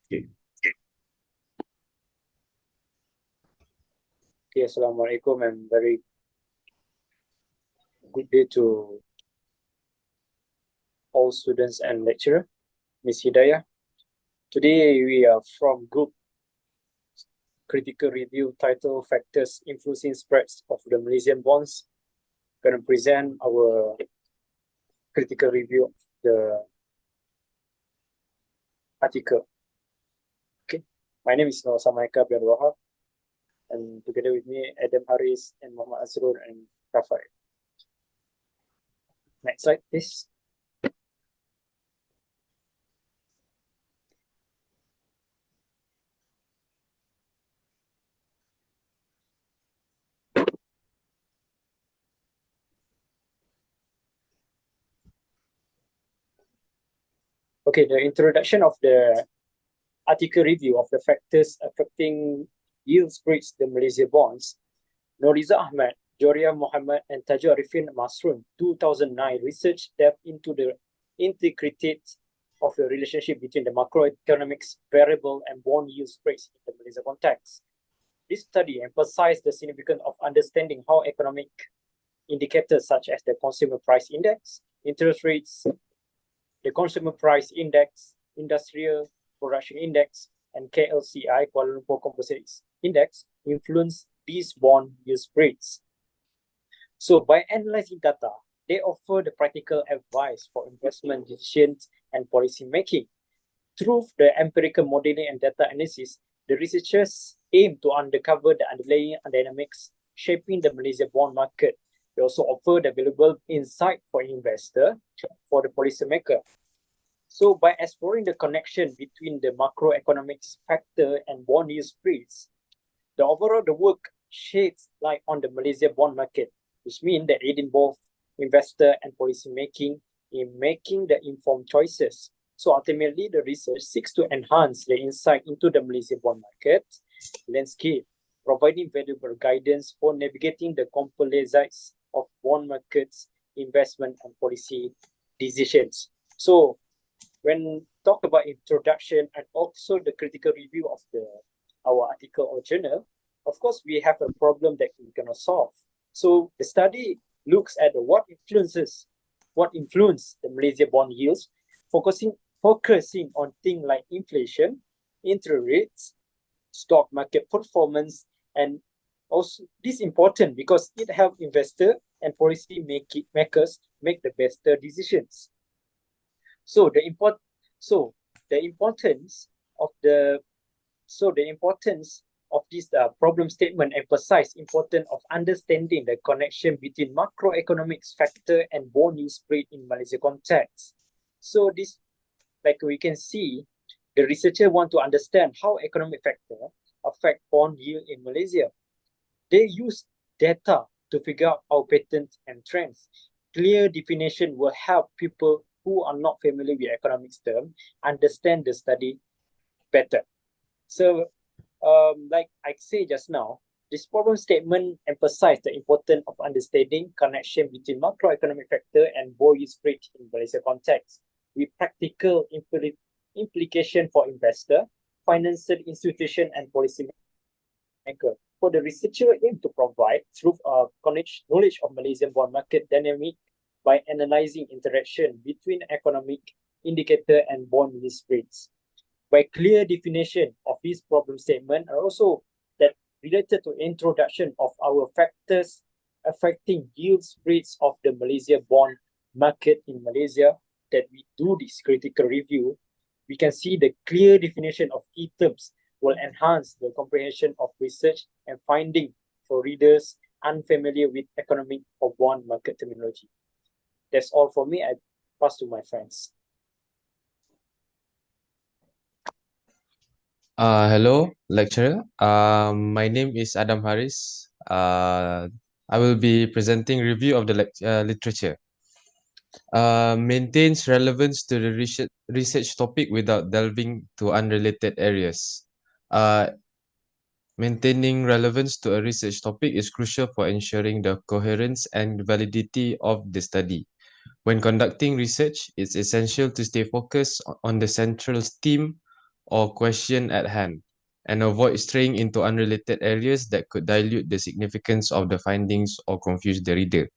Okay. Okay, Assalamualaikum and very good day to all students and lecturer, Ms. Hidayah. Today we are from group critical review title Factors Influencing Spreads of the Malaysian Bonds. Going to present our critical review of the article. Okay, my name is Nur Samaika bin Wahab, and together with me Adam Haris and Muhammad Azrul and Rafael. Next slide, please. Okay, the introduction of the article review of the factors affecting yield spreads the Malaysia bonds. Noriza Ahmad, Joria Mohammed, and Tajul Arifin Masroon, 2009 research delved into the intricacies of the relationship between the macroeconomics variable and bond yield spreads in the Malaysia context. This study emphasized the significance of understanding how economic indicators such as the consumer price index, interest rates, the consumer price index, industrial production index, and KLCI, Kuala Lumpur Composite Index, influence these bond yield spreads. So by analyzing data, they offer the practical advice for investment decisions and policy making. Through the empirical modeling and data analysis, the researchers aim to uncover the underlying dynamics shaping the Malaysia bond market. They also offer the valuable insight for investor, for the policymaker. So by exploring the connection between the macroeconomics factor and bond yield spreads, the work sheds light on the Malaysia bond market, which means that it involves investor and policy making in making the informed choices. So ultimately, the research seeks to enhance the insight into the Malaysia bond market landscape, providing valuable guidance for navigating the complexities of bond markets, investment, and policy decisions. So when talk about introduction and also the critical review of our article or journal, of course, we have a problem that we cannot solve. So the study looks at what influence the Malaysia bond yields, focusing on things like inflation, interest rates, stock market performance, and also this is important because it helps investors and policy makers make the best decisions. So the importance of this problem statement emphasize importance of understanding the connection between macroeconomics factor and bond yield spread in Malaysia context. So this, like we can see, the researcher want to understand how economic factor affect bond yield in Malaysia. They use data to figure out our patterns and trends. Clear definition will help people who are not familiar with economics term understand the study better. So, like I said just now, this problem statement emphasizes the importance of understanding connection between macroeconomic factor and bond yield spread in Malaysia context, with practical implication for investor, financial institution, and policy maker. For the researcher aim to provide through knowledge of Malaysian bond market dynamic by analyzing interaction between economic indicator and bond yield spreads. By clear definition of this problem statement, and also that related to introduction of our factors affecting yield spreads of the Malaysia bond market in Malaysia, that we do this critical review, we can see the clear definition of key terms will enhance the comprehension of research and finding for readers unfamiliar with economic or bond market terminology. That's all for me. I pass to my friends. Hello, lecturer. My name is Adam Haris. I will be presenting review of the literature. Maintains relevance to the research topic without delving to unrelated areas. Maintaining relevance to a research topic is crucial for ensuring the coherence and validity of the study. When conducting research, it's essential to stay focused on the central theme or question at hand, and avoid straying into unrelated areas that could dilute the significance of the findings or confuse the reader.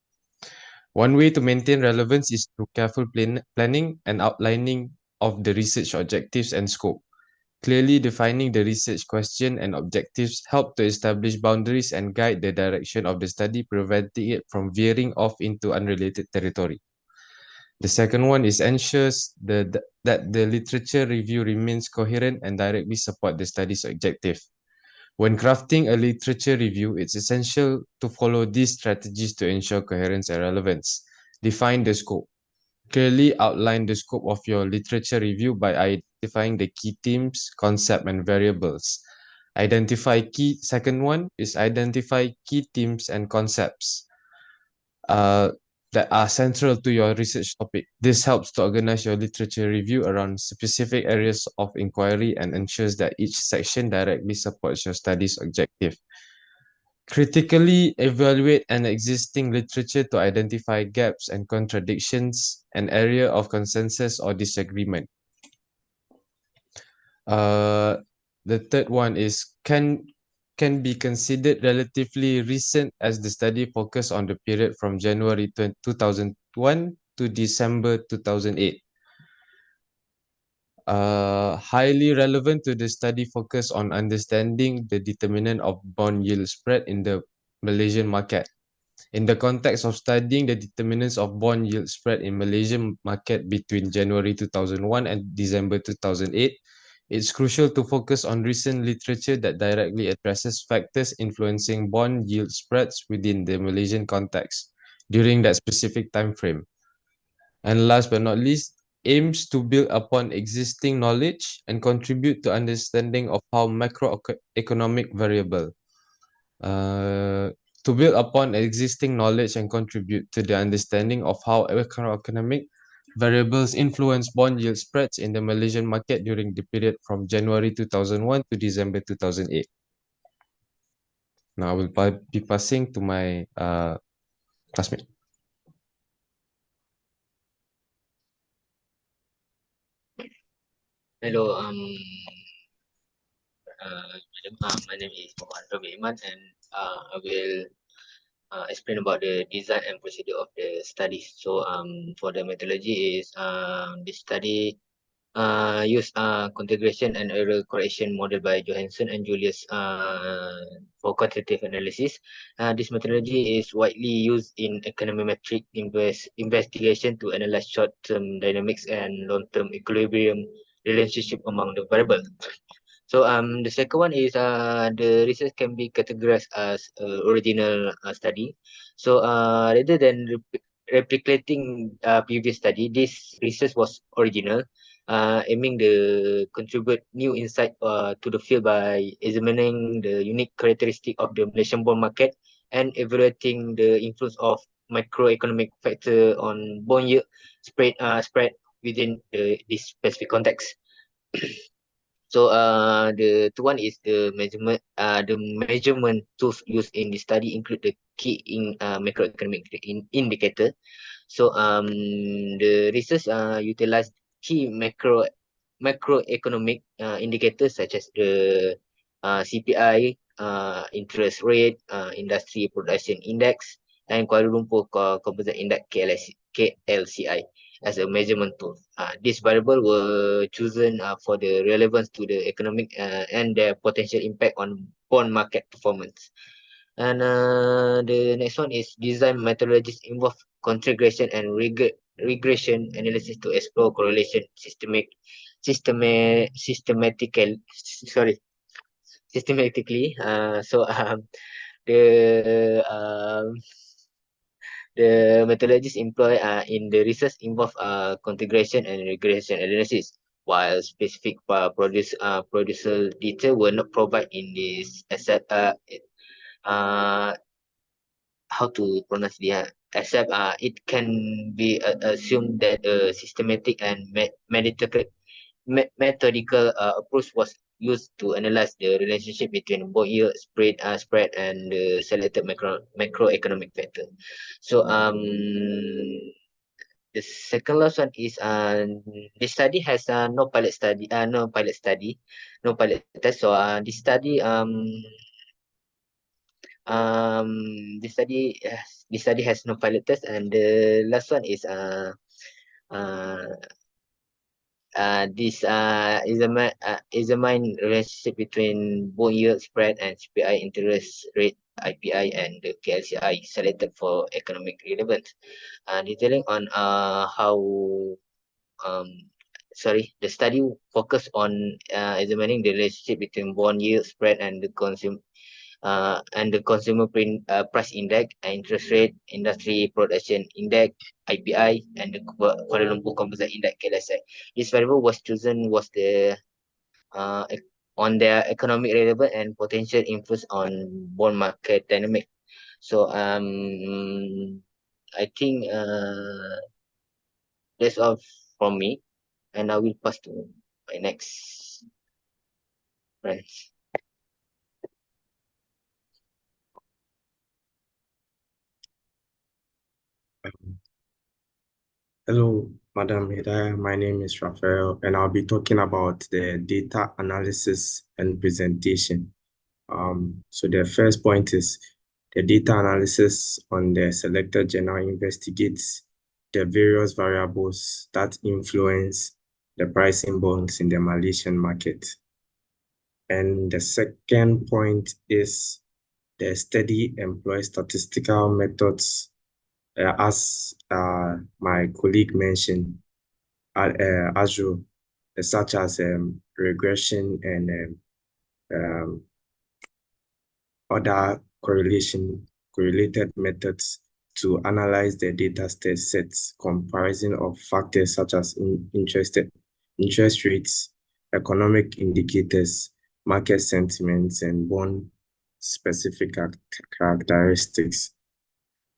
One way to maintain relevance is through careful planning and outlining of the research objectives and scope. Clearly defining the research question and objectives help to establish boundaries and guide the direction of the study, preventing it from veering off into unrelated territory. The second one is ensures that the literature review remains coherent and directly support the study's objective. When crafting a literature review, it's essential to follow these strategies to ensure coherence and relevance. Define the scope. Clearly outline the scope of your literature review by identifying the key themes, concept, and variables. Second one is identify key themes and concepts uh, that are central to your research topic. This helps to organize your literature review around specific areas of inquiry and ensures that each section directly supports your study's objective. Critically evaluate an existing literature to identify gaps and contradictions, an area of consensus or disagreement. Uh, the third one is can be considered relatively recent as the study focused on the period from January 2001 to December 2008. Highly relevant to the study focus on understanding the determinant of bond yield spread in the Malaysian market. In the context of studying the determinants of bond yield spread in Malaysian market between January 2001 and December 2008, it's crucial to focus on recent literature that directly addresses factors influencing bond yield spreads within the Malaysian context during that specific time frame. And last but not least, aims to build upon existing knowledge and contribute to understanding of how macroeconomic variable to build upon existing knowledge and contribute to the understanding of how macroeconomic variables influence bond yield spreads in the Malaysian market during the period from January 2001 to December 2008. Now I will be passing to my classmate. Hello, madam. My name is Muhammad Rabi Iman, and I will explain about the design and procedure of the studies. So, for the methodology is the study use configuration and error correction model by Johansson and Julius for quantitative analysis. This methodology is widely used in econometric investigation to analyze short-term dynamics and long-term equilibrium relationship among the variables. So the second one is the research can be categorized as original study. So rather than replicating previous study, this research was original, aiming to contribute new insight to the field by examining the unique characteristic of the Malaysian bond market and evaluating the influence of macroeconomic factor on bond yield spread within this specific context. So the one is the measurement tools used in the study include the key in macroeconomic indicator. So the research utilize key macroeconomic indicators such as the CPI, interest rate, industry production index, and Kuala Lumpur Composite Index KLCI as a measurement tool. These variables were chosen for the relevance to the economic and their potential impact on bond market performance. And the next one is design methodologies involve configuration and regression analysis to explore correlation systematically. The the methodologies employed in the research involve configuration and regression analysis, while specific producer detail were not provided in this asset. Uh, how to pronounce the except it can be assumed that a systematic and methodical approach was used to analyze the relationship between bond yield spread and the selected macroeconomic factor. So the second last one is this study has no pilot study, no pilot test. So this study has no pilot test, and the last one is uh this examine relationship between bond yield spread and CPI interest rate IPI and the KLCI selected for economic relevance. Detailing on how um the study focused on examining the relationship between bond yield spread and the price index, interest rate, industry production index (IPI), and the Kuala Lumpur Composite Index (KLSI). This variable was chosen uh, on their economic relevance and potential influence on bond market dynamic. So I think that's all from me, and I will pass to my next friends. Hello, Madam Hidayah. My name is Raphael, and I'll be talking about the data analysis and presentation. So the first point is the data analysis on the selected journal investigates the various variables that influence the pricing bonds in the Malaysian market. And the second point is the study employs statistical methods, as my colleague mentioned, Azure, such as regression and other correlated methods to analyze the data sets comprising of factors such as interest rates, economic indicators, market sentiments, and bond-specific characteristics.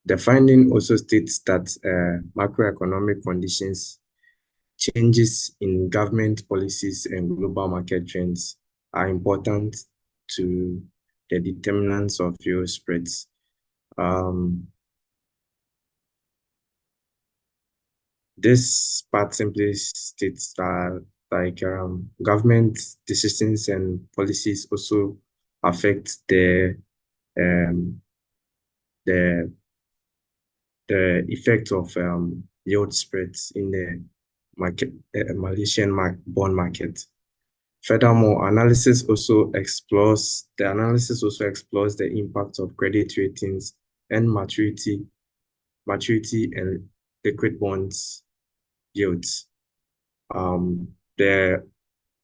The finding also states that macroeconomic conditions, changes in government policies, and global market trends are important to the determinants of yield spreads. This part simply states that government decisions and policies also affect the effect of yield spreads in the Malaysian bond market. Furthermore, the analysis also explores the impact of credit ratings and maturity and liquid bonds yields. The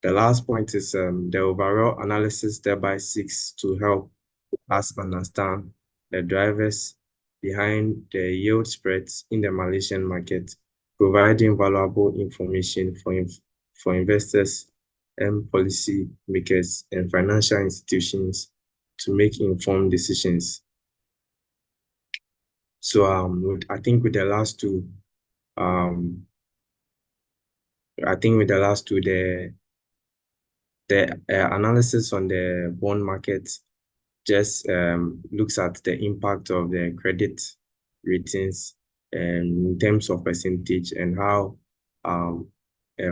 last point is the overall analysis thereby seeks to help us understand the drivers behind the yield spreads in the Malaysian market, providing valuable information for investors and policy makers and financial institutions to make informed decisions. So I think with the last two, the analysis on the bond market just looks at the impact of the credit ratings in terms of percentage and how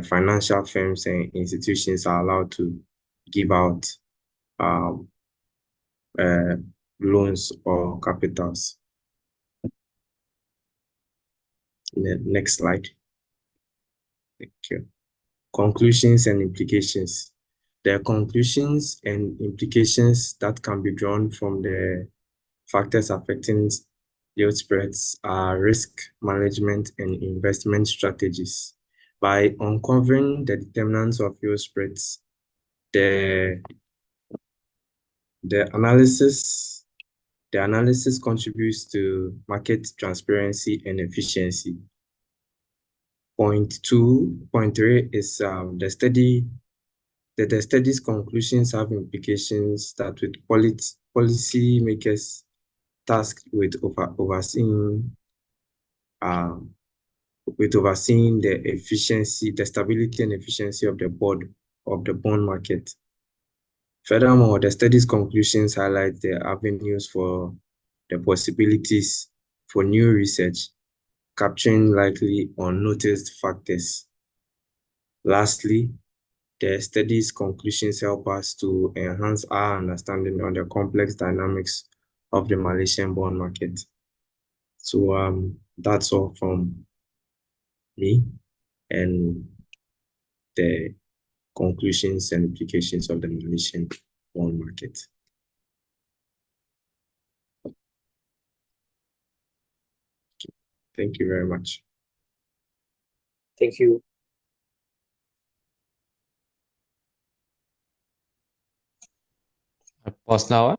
financial firms and institutions are allowed to give out loans or capitals. Next slide. Thank you. Conclusions and implications. The conclusions and implications that can be drawn from the factors affecting yield spreads are risk management and investment strategies. By uncovering the determinants of yield spreads, the analysis contributes to market transparency and efficiency. Point 3 is the study's conclusions have implications that with policy makers tasked with overseeing the stability and efficiency of the bond market. Furthermore, the study's conclusions highlight the avenues for the possibilities for new research, capturing likely unnoticed factors. Lastly, the study's conclusions help us to enhance our understanding of the complex dynamics of the Malaysian bond market. So that's all from me and the conclusions and implications of the Malaysian bond market. Thank you very much. Thank you. I pause now.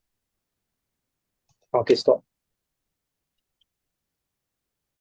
Okay, stop.